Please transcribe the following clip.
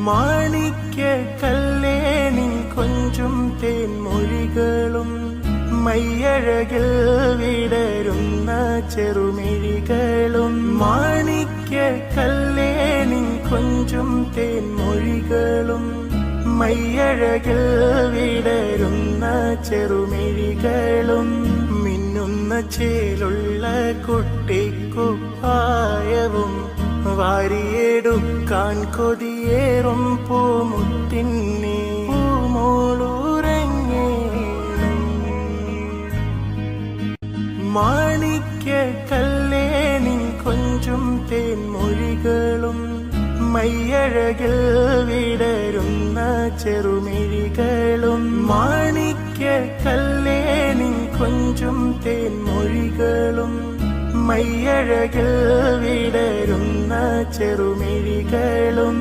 മാണിക്യ കല്ലേനിൻ കൊഞ്ചും തേൻമൊഴികളും മയ്യഴകിൽ വിടരുന്ന ചെറുമിഴികളും മാണിക്യ കല്ലേനിൻ കൊഞ്ചും തേൻമൊഴികളും മയ്യഴകിൽ വിടരുന്ന ചെറുമിഴികളും മിന്നുന്ന ചേലുള്ള കുട്ടിക്കുപ്പായവും വാരിയെടുക്കാൻ കൊതിയേറും പൂമുത്തിന്നെ പൂമോളുറങ്ങേണം. മാണിക്യ കല്ലേനിൻ കൊഞ്ചും തേൻമൊഴികളും മയ്യഴകിൽ വിടരുന്ന ചെറുമിഴികളും മാണിക്യ കല്ലേനിൻ കൊഞ്ചും തേൻമൊഴികളും മയ്യഴകിൽ വിടരുന്ന ചെറുമിഴികളും